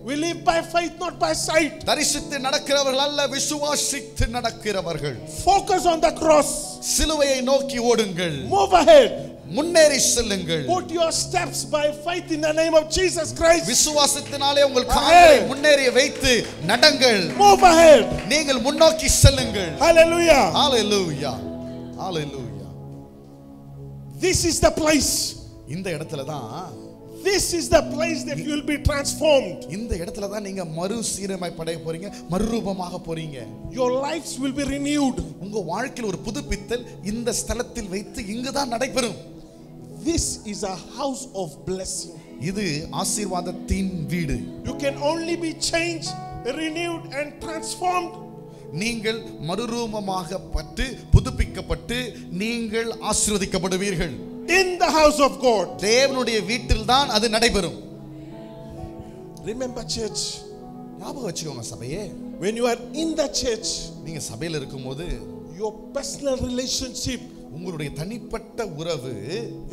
we live by faith, not by sight. தரிசித்து நடக்கிறவர்கள் அல்ல, விசுவாசித்து நடக்கிறவர்கள். Focus on the cross. சிலுவையை நோக்கி ஓடுங்கள். Move ahead. முன்னேறி செல்லுங்கள். Put your steps by faith in the name of Jesus Christ. விசுவாசத்தினாலே உங்கள் கால்களை முன்னேறி வைத்து நடங்கள். Move ahead. நீங்கள் முன்னோக்கி செல்லுங்கள். Hallelujah. Hallelujah. Hallelujah. This is the place. இந்த இடத்துல தான், this is the place that you will be transformed. இந்த இடத்துல தான் நீங்க மறுசீரமைப்படைய போறீங்க, மறுரூபமாக போறீங்க. Your lives will be renewed. உங்க வாழ்க்கையில் ஒரு புதுப்பித்தல் இந்த ஸ்தலத்தில் வைத்து இங்கு தான் நடைபெறும். This is a house of blessing. இது ஆசீர்வாதத்தின் வீடு. You can only be changed, renewed and transformed. நீங்கள் மறுரூபமாகப்பட்டு புதுப்பிக்கப்பட்டு நீங்கள் ஆசீர்வதிக்கப்படுவீர்கள். In the house of God. தேவனுடைய வீட்டில் தான் அது நடைபெறும். Remember, church, ஞாபகம் வச்சுக்கோங்க சபையே, when you are in the church, நீங்க சபையில் இருக்கும்போது your personal relationship, உங்களுடைய தனிப்பட்ட உறவு,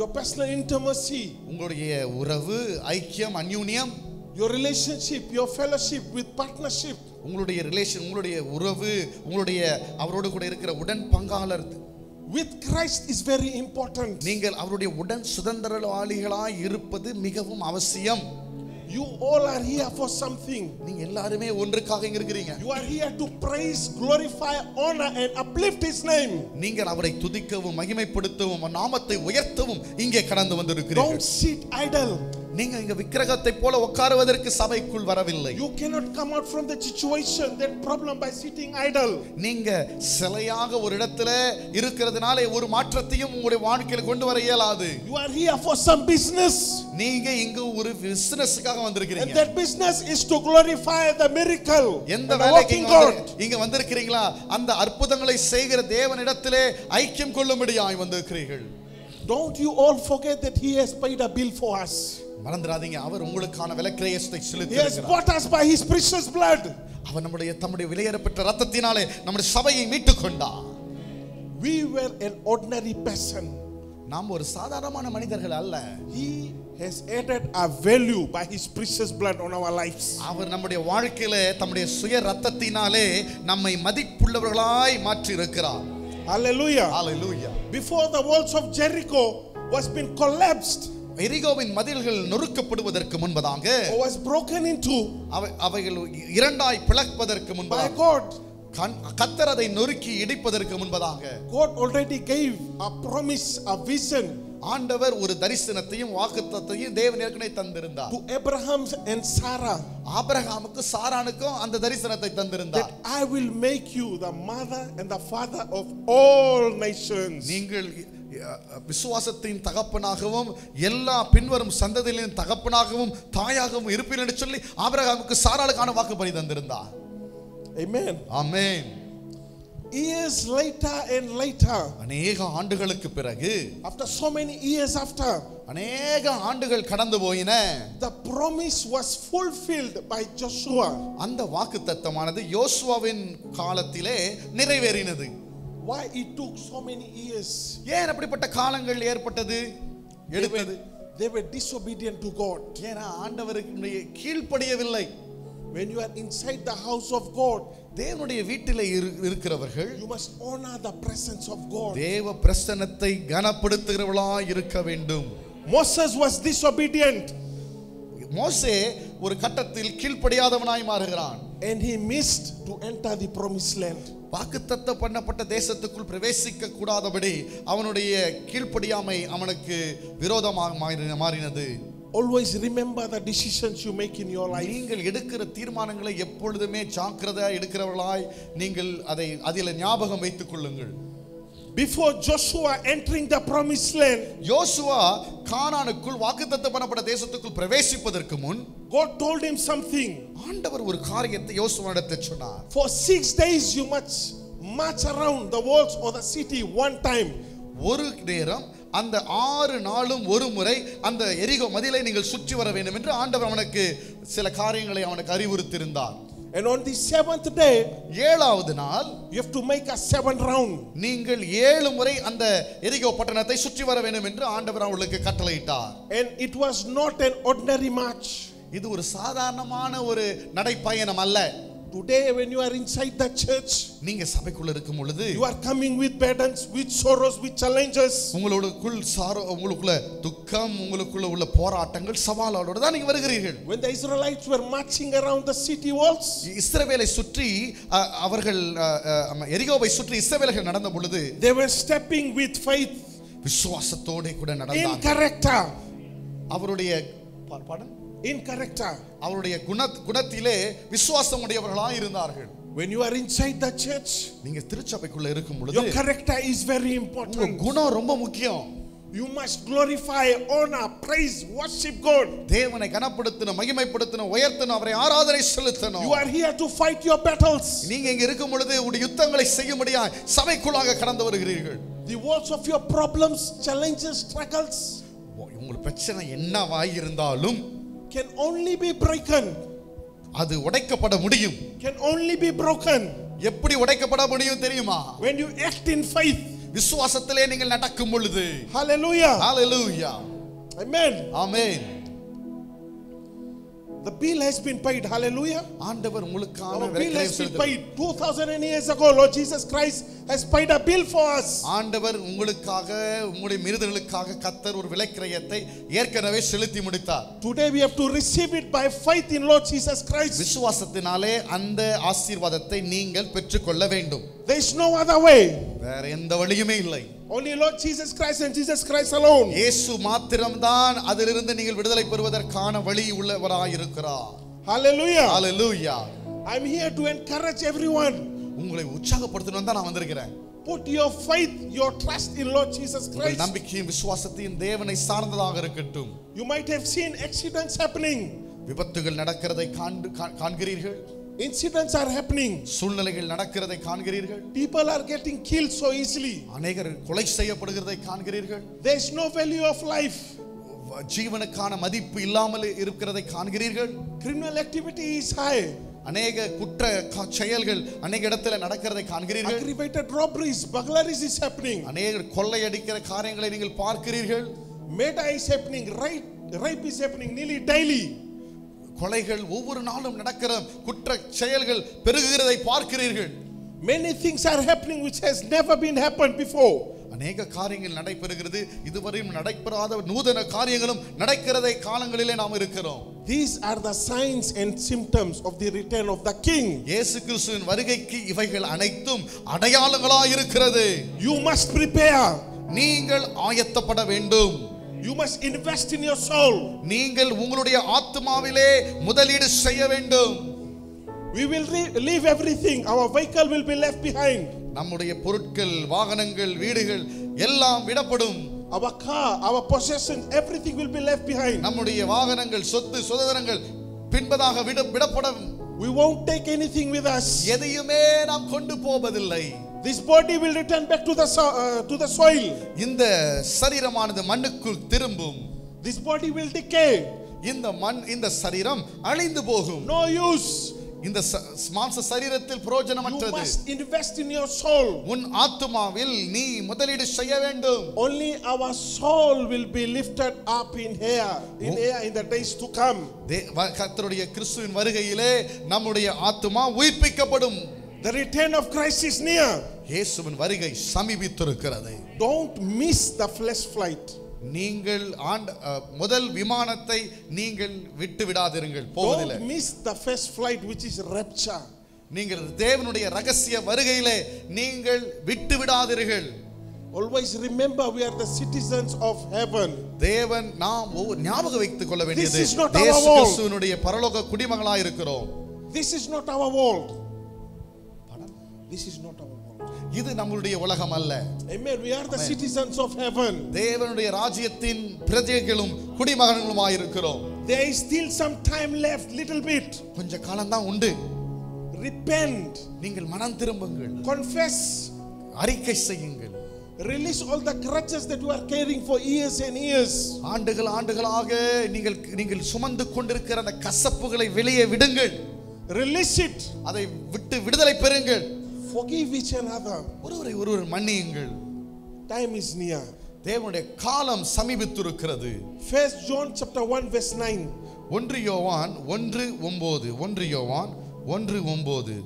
your personal intimacy, உங்களுடைய உறவு, ஐக்கியம், அன்யூன்யம், your relationship, your fellowship with partnership, உங்களுடைய ரிலேஷன், உங்களுடைய உறவு, உங்களுடைய அவரோடு கூட இருக்கிற உடன் பங்காளர் with Christ is very important. நீங்கள் அவருடைய உடன் சுதந்திரவாளிகளாய் இருப்பது மிகவும் அவசியம். You all are here for something. நீங்க எல்லாரும் ஒன்றுக்காக இங்க இருக்கிறீங்க. You are here to praise, glorify, honor and uplift his name. நீங்கள் அவரை துதிக்கவும் மகிமைப்படுத்தவும் நாமத்தை உயர்த்தவும் இங்கே கடந்து வந்திருக்கிறீர்கள். Don't sit idle. நீங்க இங்க விக்கிரகத்தை போல உட்காருவதற்கு சபைக்குள் வரவில்லை. You cannot come out from the situation, that problem, by sitting idle. நீங்க சிலையாக ஒரு இடத்துல இருக்கிறதுனால ஒரு மாற்றத்தையும் உங்களுடைய வாழ்க்கையில கொண்டு வர இயலாது. You are here for some business. நீங்க இங்க ஒரு பிசினஸ்க்காக வந்திருக்கிறீங்க. And that business is to glorify the miracle. எந்த வேலைக்கு இங்க வந்திருக்கிறீங்களா, அந்த அற்புதங்களை செய்கிற தேவனிடத்திலே ஐக்கியம் கொள்ளும்படியாய் வந்திருக்கிறீர்கள். Don't you all forget that he has paid a bill for us. மறந்துடாதீங்க, அவர் உங்களுக்கான விலைக்கிரயத்தை செலுத்தி He has bought us by his precious blood. அவர் தம்முடைய விலையேறப்பட்ட இரத்தத்தினாலே நம்முடைய சபையை மீட்டுக் கொண்டார். We were an ordinary person. நாம் ஒரு சாதாரணமான மனிதர்கள் அல்ல. He has added a value by his precious blood on our lives. அவர் நம்முடைய வாழ்க்கையிலே தம்முடைய சுய இரத்தத்தினாலே நம்மை மதிப்புள்ளவர்களாய் மாற்றி இருக்கிறார். Hallelujah. Hallelujah. Before the walls of Jericho was been collapsed, எரிகோவின் மதில்கள் நொறுக்கப்படுவதற்கு முன்பதாக, or was broken into அவைகள் இரண்டாய் பிளப்பதற்கு by முன்பதாக, God, கர்த்தர் அதை நொறுக்கி இடிப்பதற்கு முன்பதாக, God already gave a promise, a vision ஆண்டவர் ஒரு தரிசனத்தையும் வாக்குத்தத்தத்தையும் தேவன் ஏற்கனவே தந்திருந்தார். to Abraham and Sarah. ஆபிரகாமுக்கு சாரானுக்கும் அந்த தரிசனத்தை தந்திருந்தார். That I will make you the mother and the father of all nations. நீங்கள் விசுவாசத்தின் தகப்பனாகவும் எல்லா பின்வரும் சந்ததிகளின் தகப்பனாகவும் தாயாகவும் இருப்பீர்கள் என்று சொல்லி ஆபிரகாமுக்கு சாராளுக்கான வாக்குப்படி தந்திருந்தார். Amen. Amen. Years later and later, அநேக ஆண்டுகளுக்கு பிறகு, after so many years after, அநேக ஆண்டுகள் கடந்து போயின, the promise was fulfilled by Joshua. அந்த வாக்குத்தத்தமானது யோசுவாவின் காலத்திலே நிறைவேறினது. Why it took so many years? ஏன் அப்படிப்பட்ட காலங்கள் ஏற்பட்டது எடுத்தது? They were disobedient to God. ஏன்னா ஆண்டவருக்கு கீழ்ப்படியவில்லை. When you are inside the house of God, தேவனுடைய வீட்டிலே இருக்கிறவர்கள் you must honor the presence of God. தேவ பிரசன்னத்தை கனப்படுத்துகிறவர்களாய் இருக்க வேண்டும். Moses was disobedient, மோசே ஒரு கட்டத்தில் கீழ்ப்படியாதவனாய் மாறுகிறான். and he missed to enter the promised land. வாக்குத்தத்தம் பண்ணப்பட்ட தேசத்துக்குள் பிரவேசிக்க கூடாதபடி அவனுடைய கீழ்ப்படியாமை அவனுக்கு விரோதமாக மாறினது. Always remember the decisions you make in your life. நீங்கள் எடுக்கிற தீர்மானங்களை எப்பொழுதுமே ஜாக்கிரதையா எடுக்கிறவர்களாய் நீங்கள் அதில் ஞாபகம் வைத்துக் கொள்ளுங்கள். Before Joshua entering the promised land, யோசுவா கானானுக்குள் வாக்குத்தத்தம் பண்ணப்பட்ட தேசத்துக்குள் பிரவேசிப்பதற்கு முன் God told him something. ஆண்டவர் ஒரு காரியத்தை யோசுவாவிடத்தில் சொன்னார். For 6 days you must march around the walls of the city one time. ஒரு நேரம் அந்த 6 நாளும் ஒரு முறை அந்த எரிகோ மதிலை நீங்கள் சுற்றி வர வேண்டும் என்று ஆண்டவர் அவனுக்கு சில காரியங்களை அவனுக்கு அறிவுறுத்தியிருந்தார். And on the 7th day, ஏழாவது நாள் you have to make a 7 round. நீங்கள் 7 முறை அந்த எரிகோ பட்டணத்தை சுற்றி வர வேண்டும் என்று ஆண்டவர் அவர்களுக்கு கட்டளையிட்டார். And it was not an ordinary march. இது ஒரு சாதாரணமான ஒரு நடைப்பயணம் அல்ல. Today when you are inside the church, நீங்க சபைக்குள்ள இருக்கும் பொழுது you are coming with burdens, with sorrows, with challenges. உங்களுக்குள்ள துக்கம், உங்களுக்குள்ள உள்ள போராட்டங்கள், சவாலோடு தான் நீங்க வருகிறீர்கள். When the Israelites were marching around the city walls, இஸ்ரவேலை சுற்றி அவர்கள் எரிகோவை சுற்றி இஸ்ரவேலர்கள் நடந்த பொழுது they were stepping with faith, விசுவாசத்தோட கூட in நடந்தார்கள். character, அவருடைய in character. அவருடைய குணத்திலே விசுவாசம் உடையவர்களாய் இருந்தார்கள். When you are inside the church, நீங்க திருச்சபைக்குள்ள இருக்கும் பொழுது your character is very important. குணம் ரொம்ப முக்கியம். You must glorify, honor, praise, worship God. தேவனை கனப்படுத்தணும், மகிமைப்படுத்தணும், உயர்த்தணும், அவரை ஆராதனை செலுத்தணும். You are here to fight your battles. நீங்க இங்க இருக்கும் பொழுது உங்களுடைய யுத்தங்களை செய்யும்படியாய் சபைக்குள்ளாக கடந்து வருகிறீர்கள். The walls of your problems, challenges, struggles உங்கள் பிரச்சனை என்னவாய் இருந்தாலும் can only be broken. அது உடைக்கப்பட முடியும். Can only be broken. எப்படி உடைக்கப்பட முடியும் தெரியுமா? When you act in faith. விசுவாசத்திலே நீங்கள் நடக்கும் பொழுது. Hallelujah. Hallelujah. Amen. Amen. The bill has been paid. Hallelujah. ஆண்டவர் உங்களுக்கான Our bill விலையை has been செலுத்தினார். paid. 2000 years ago, Lord Jesus Christ has paid a bill for us. ஆண்டவர் உங்களுக்காக, உங்களுடைய மீறுதலுக்காக கர்த்தர் ஒரு விலைக்கிரயத்தை ஏற்கனவே செலுத்தி முடித்தார். Today we have to receive it by faith in Lord Jesus Christ. விசுவாசத்தினாலே அந்த ஆசீர்வாதத்தை நீங்கள் பெற்றுக்கொள்ள வேண்டும். There is no other way. வேற எந்த வழியுமே இல்லை. Only Lord Jesus Christ and Jesus Christ alone. இயேசு மாத்திரம்தான் அதிலிருந்து நீங்கள் விடுதலை பெறுவதற்கான வழி உள்ளவராய் இருக்கிறார். Hallelujah. Hallelujah. I'm here to encourage everyone. உங்களை உற்சாகப்படுத்தணும் தான் நான் வந்திருக்கிறேன். Put your faith, your trust in Lord Jesus உங்கள் Christ. நம்பிக்கையும் விசுவாசத்தையும் தேவனை சார்ந்ததாக இருக்கட்டும். You might have seen accidents happening. விபத்துகள் நடக்கிறதை காண்கிறீர்கள். Incidents are happening. சூழ்நிலைகள் நடக்கிறதை காண்கிறீர்கள். People are getting killed so easily. அநேகர் கொலை செய்யப்படுகிறதை காண்கிறீர்கள். There is no value of life. ஜீவனுக்கான மதிப்பு இல்லாமல் இருக்கிறதை காண்கிறீர்கள். Criminal activity is high. அநேக குற்ற செயல்கள் அநேக இடத்துல நடக்கிறதை காண்கிறீர்கள். Aggravated robberies, burglaries is happening. அநேகர் கொள்ளை அடிக்கிற காரியங்களை நீங்கள் பார்க்கிறீர்கள். Murder is happening right Rape is happening nearly daily. கொலைகள் ஒவ்வொரு நாளும் நடக்கிற குற்ற செயல்கள் பெருகுகிறதை பார்க்கிறீர்கள். Many things are happening which has never been happened before. அநேக காரியங்கள் நடைபெறுகிறது. இதுவரையும் நடைபெறாத நூதன காரியங்களும் நடக்கிறதை காலங்களிலே நாம் இருக்கிறோம். These are the signs and symptoms of the return of the king. இயேசு கிறிஸ்துவின் வருகைக்கு இவைகள் அனைத்தும் அடையாளங்களாய் இருக்கிறது. You must prepare. நீங்கள் ஆயத்தப்பட வேண்டும். You must invest in your soul. நீங்கள் உங்களுடைய ஆத்துமாவிலே முதலீடு செய்ய வேண்டும். We will leave everything. Our vehicle will be left behind. நம்முடைய பொருட்கள், வாகனங்கள், வீடுகள் எல்லாம் விடப்படும். Our car, our possessions, everything will be left behind. நம்முடைய வாகனங்கள், சொத்து, சுதந்திரங்கள் பின்பதாக விடப்படும். We won't take anything with us. எதையுமே நாம் கொண்டு போவதில்லை. This body will return back to the soil. இந்த சரீரமானது மண்ணுக்குள் திரும்பும். This body will decay. இந்த சரீரம் அழிந்து போகும். No use. இந்த மாம்ச சரீரத்தில் பிரயோஜனமற்றது. You must invest in your soul. உன் ஆத்துமாவில் நீ முதலீடு செய்ய வேண்டும். Only our soul will be lifted up in air in the days to come. கர்த்தருடைய கிறிஸ்துவின் வருகையிலே நம்முடைய ஆத்துமா உயிர்ப்பிக்கப்படும். The return of Christ is near. இயேசுவின் வருகை சமீபித்திருக்கிறது. Don't miss the flesh flight. நீங்கள் முதல் விமானத்தை நீங்கள் விட்டு விடாதீர்கள், போவதில்லை. Don't miss the first flight which is rapture. நீங்கள் தேவனுடைய ரகசிய வருகையிலே நீங்கள் விட்டு விடாதீர்கள். Always remember we are the citizens of heaven. தேவன் நாம் ஞாபகம் வைத்துக் கொள்ள வேண்டியது, This is not our இயேசு world. கிறிஸ்துவினுடைய பரலோக குடிமகளாய் இருக்கிறோம். This is not our world. This is not our world. இது நம்மளுடைய உலகம் அல்ல. Amen. We are the citizens of heaven. தேவனுடைய ராஜ்யத்தின் பிரஜைகளும் குடிமகன்களுமாய் இருக்கிறோம். There is still some time left, little bit. கொஞ்ச காலம் தான் உண்டு. Repent. நீங்கள் மனம் திரும்புங்கள். Confess. அறிக்கை செய்யுங்கள். Release all the grudges that you are carrying for years and years. ஆண்டுகளாக நீங்கள் சுமந்து கொண்டிருக்கிற அந்த கசப்புகளை வெளியே விடுங்கள். Release it. அதை விட்டு விடுதலை பெறுங்கள். Forgive each another. ஒருவர் மன்னியுங்கள். Time is near. தேவனுடைய காலம் சமீபித்திருக்கிறது. 1 John chapter 1 verse 9. 1 யோவான் 1:9. 1 யோவான் 1:9.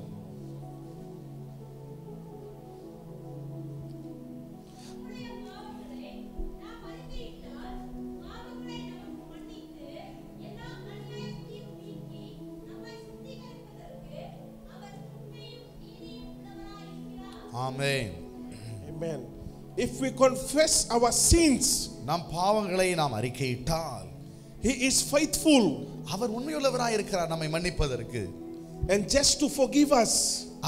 Amen. Amen. If we confess our sins, நம் பாவங்களை நாம் அறிக்கையிட்டால், he is faithful. அவர் உண்மையுள்ளவராய் இருக்கிறார் நம்மை மன்னிப்பதற்கு. And just to forgive us.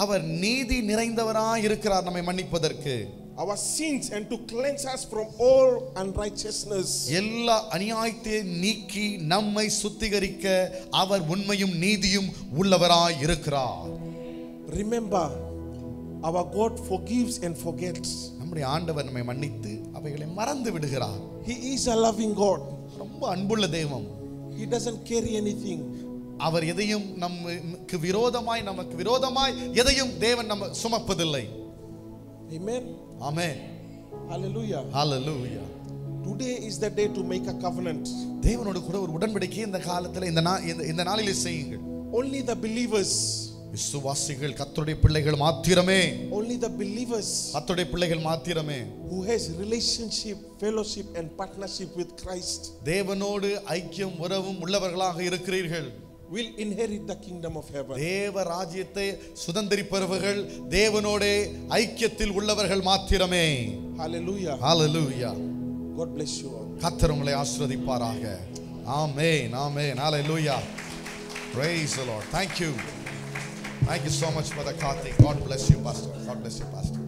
அவர் நீதி நிறைந்தவராய் இருக்கிறார் நம்மை மன்னிப்பதற்கு. Our sins and to cleanse us from all unrighteousness. எல்லா அநியாயத்தை நீக்கி நம்மை சுத்திகரிக்க அவர் உண்மையும் நீதியும் உள்ளவராய் இருக்கிறார். Remember, our God forgives and forgets. நம்முடைய ஆண்டவர் நம்மை மன்னித்து அவைகளை மறந்து விடுகிறார். He is a loving God. ரொம்ப அன்புள்ள தெய்வம். He doesn't carry anything. அவர் எதையும் நமக்கு விரோதமாய் எதையும் தேவன் நம்ம சுமப்பதில்லை. Amen. Amen. Hallelujah. Hallelujah. Today is the day to make a covenant. தேவனோடு கூட ஒரு உடன்படிக்கை இந்த காலத்துல இந்த நாளிலே செய்யுங்கள். Only the believers. விசுவாசிகள், கர்த்தருடைய பிள்ளைகள் மாத்திரமே. Only the believers. கர்த்தருடைய பிள்ளைகள் மாத்திரமே. Who has relationship, fellowship and partnership with Christ. தேவனோடு ஐக்கியம் உறவும் உள்ளவர்களாக இருக்கிறீர்கள். Will inherit the kingdom of heaven. தேவ ராஜ்யத்தை சுதந்தரிப்பவர்கள் தேவனோடு ஐக்கியத்தில் உள்ளவர்கள் மாத்திரமே. Hallelujah. Hallelujah. God bless you all. கர்த்தர் உங்களை ஆசீர்வதிப்பாராக. Amen. Amen. Hallelujah. Praise the Lord. Thank you. Thank you so much, Brother Karthik. God bless you, Pastor. God bless you, Pastor.